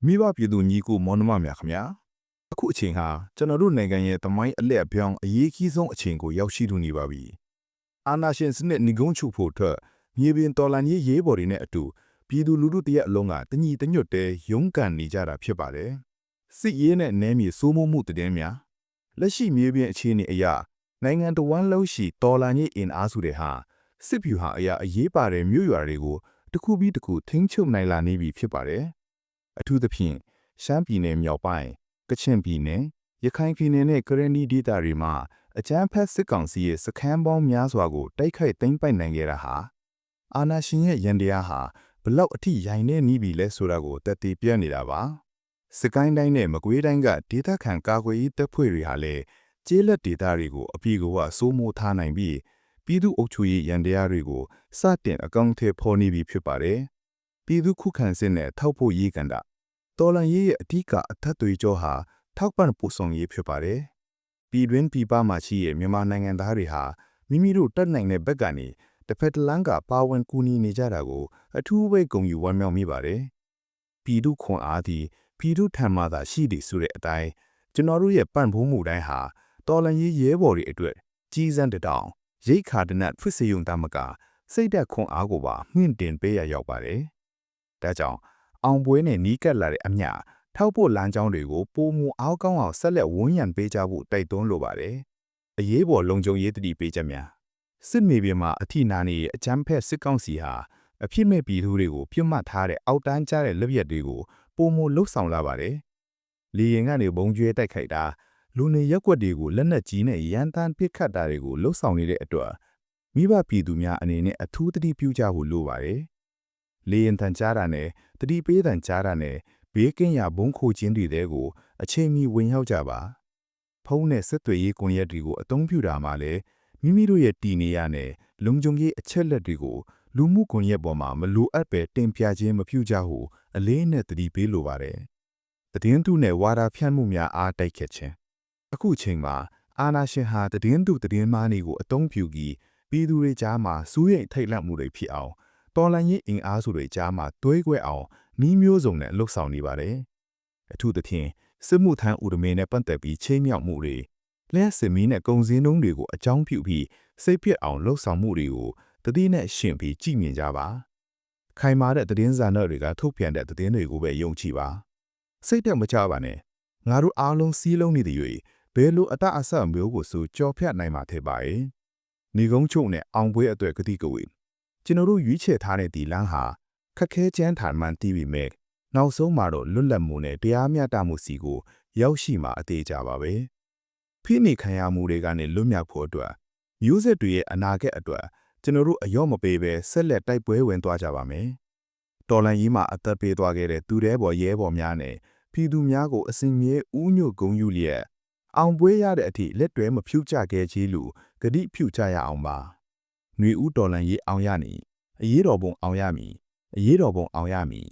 မိဘပြည်သူညီကိုမောင်နှမများခင်ဗျာအခုအချိန်ဟာကျွန်တော်တို့နိုင်ငံရဲ့သမိုင်းအလက်အပြောင်းအရေးကြီးဆုံးအချိန်ကိုရောက်ရှိနေပါပြီအာနာရှင်စနစ်ညီကုန်းချုပ်ဖို့အတွက်မြေပြင်တော်လှန်ရေးရေးပေါ်တွေနဲ့အတူပြည်သူလူထုတရက်အလုံးကတညီတညွတ်တဲရုန်းကန်နေကြတာဖြစ်ပါတယ်စစ်ရေးနဲ့နယ်မြေစိုးမိုးမှုတည်င်းများလက်ရှိမြေပြင်အခြေအနေအရနိုင်ငံတော်ဝန်လုံးရှိတော်လှန်ရေးအင်အားစုတွေဟာစစ်ဗျူဟာအရာအရေးပါတဲ့မြို့ရွာတွေကိုတစ်ခုပြီးတစ်ခုထိန်းချုပ်နိုင်လာနေပြီဖြစ်ပါတယ်အထူးသဖြင့်ရှမ်းပြည်နယ်မြောက်ပိုင်းကချင်ပြည်နယ်ရခိုင်ပြည်နယ်နဲ့ကရင်နီဒေသတွေမှာအကြမ်းဖက်စစ်ကောင်စီရဲ့စခန်းပေါင်းများစွာကိုတိုက်ခိုက်သိမ်းပိုက်နိုင်ခဲ့တာဟာအာဏာရှင်ရဲ့ရန်တရားဟာဘလောက်အထိရိုင်နေနီးပြီလဲဆိုတာကိုတက်တည်ပြနေတာပါစကိုင်းတိုင်းနဲ့မကွေးတိုင်းကဒေသခံကာကွယ်ရေးတပ်ဖွဲ့တွေဟာလည်းကျေးလက်ဒေသတွေကိုအပြေကဝစိုးမိုးထားနိုင်ပြီးပြည်သူ့အုပ်ချုပ်ရေးရန်တရားတွေကိုစတင်အကောင့်ထဲပေါ်နေပြီဖြစ်ပါတယ်ပြည်သူခုခံစစ်နဲ့ထောက်ဖို့ရေးကန်တာတော်လန်ရေးရဲ့အဓိကအထက်သွေးကြောဟာထောက်ပံ့ပို့ဆောင်ရေးဖြစ်ပါတယ်။ပြည်တွင်းပြည်ပမှာရှိတဲ့မြန်မာနိုင်ငံသားတွေဟာမိမိတို့တက်နိုင်တဲ့ဘက်ကနေတစ်ဖက်တစ်လမ်းကပါဝင်ကူညီနေကြတာကိုအထူးပဲဂုဏ်ယူဝမ်းမြောက်မိပါတယ်။ပြည်သူခွန်အားသည်ပြည်သူထံမှသာရှိသည်ဆိုတဲ့အတိုင်းကျွန်တော်တို့ရဲ့ပံ့ပိုးမှုတိုင်းဟာတော်လန်ရေးရဲဘော်တွေအတွက်ကြီးစံတောင်ရိတ်ခါတနတ်ဖြစ်စေုံတမကစိတ်သက်ခွန်အားကိုပါမြင့်တင်ပေးရရောက်ပါတယ်။ဒါကြောင့်အောင်ပွဲနဲ့နီးကပ်လာတဲ့အမျှထောက်ဖို့လမ်းကြောင်းတွေကိုပိုမိုအားကောင်းအောင်ဆက်လက်ဝန်းရံပေးကြဖို့တိုက်တွန်းလိုပါတယ်။အရေးပေါ်လုံခြုံရေးတတိပေးချက်များစစ်မြေပြင်မှာအထိနာနေတဲ့အကြမ်းဖက်စစ်ကောင်စီဟာအဖြစ်မဲ့ပြည်သူတွေကိုပြစ်မှတ်ထားတဲ့အောက်တန်းကျတဲ့လက်ရက်တွေကိုပိုမိုလှုပ်ဆောင်လာပါတယ်။လေရင်ကနေဘုံကျွဲတိုက်ခိုက်တာလူနေရက်ွက်တွေကိုလက်နက်ကြီးနဲ့ရန်တမ်းပစ်ခတ်တာတွေကိုလှုပ်ဆောင်နေတဲ့အတွက်မိဘပြည်သူများအနေနဲ့အထူးတတိပြုကြဖို့လိုပါတယ်။လေရင်တန်ကြားတာနဲ့တတိပေးတန်ကြားတာနဲ့ဘေးကင်းရာဘုံခိုခြင်းတွေကိုအချိန်မီဝင်ရောက်ကြပါဖုံးနဲ့ဆက်သွယ်ရေးကွန်ရက်တွေကိုအသုံးပြုတာမှာလည်းမိမိတို့ရဲ့တည်နေရတဲ့လုံခြုံရေးအချက်လက်တွေကိုလူမှုကွန်ရက်ပေါ်မှာမလိုအပ်ပဲတင်ပြခြင်းမပြုကြဟုအလေးနဲ့တတိပေးလိုပါတယ်သတင်းသူနဲ့ဝါဒဖြန့်မှုများအားတိုက်ခတ်ခြင်းအခုချိန်မှာအာနာရှင်ဟာသတင်းသူသတင်းမားတွေကိုအသုံးပြုပြီးပြည်သူတွေကြားမှာစူးရိမ်ထိတ်လန့်မှုတွေဖြစ်အောင်တော်လှန်ရေးအင်အားစုတွေကြားမှာတွဲကွဲအောင်နှီးမျိုးစုံနဲ့လှုပ်ဆောင်နေပါတယ်။အထူးသဖြင့်စစ်မှုထမ်းဥဒမေနဲ့ပတ်သက်ပြီးချင်းမြောက်မှုတွေလျှက်စစ်မီးနဲ့ကုံစင်းနှုံးတွေကိုအကြောင်းပြုပြီးစိတ်ပြစ်အောင်လှုပ်ဆောင်မှုတွေကိုတတိနဲ့ရှင်ပြီးကြည်မြင်ကြပါ။ခိုင်မာတဲ့သတင်းစာနယ်တွေကထုတ်ပြန်တဲ့သတင်းတွေကိုပဲယုံကြည်ပါ။စိတ်တက်မကြပါနဲ့။ငါတို့အားလုံးစီးလုံးနေတဲ့၍ဘယ်လိုအတအဆမျိုးကိုဆိုကြော်ဖြတ်နိုင်မှာထဲပါရဲ့။နေကုန်းချုပ်နဲ့အောင်ပွဲအတွက်ကတိကဝေကျွန်တော်တို့ရွေးချယ်ထားတဲ့ဒီလမ်းဟာခက်ခဲချမ်းသာမှန်တီးပြီးမဲ့နောက်ဆုံးမှာတော့လွတ်လပ်မှုနဲ့တရားမျှတမှုစီကိုရောက်ရှိမှာအသေးကြပါပဲဖိနှိပ်ခံရမှုတွေကနေလွတ်မြောက်ဖို့အတွက်မျိုးဆက်တွေရဲ့အနာဂတ်အတွက်ကျွန်တော်တို့အယော့မပေးပဲဆက်လက်တိုက်ပွဲဝင်သွားကြပါမယ်တော်လန်ကြီးမှာအသက်ပေးသွားခဲ့တဲ့သူတဲဘော်ရဲဘော်များနဲ့ပြည်သူများကိုအစဉ်မြဲဥညွတ်ဂုံယူလျက်အောင်ပွဲရတဲ့အထိလက်တွဲမဖြူချခဲ့ကြီးလူဂတိဖြူချရအောင်ပါຫນွေဦးတော်လန်ကြီးအောင်ရနေအရေးတော်ပုံအောင်ရမည်အရေးတော်ပုံအောင်ရမည်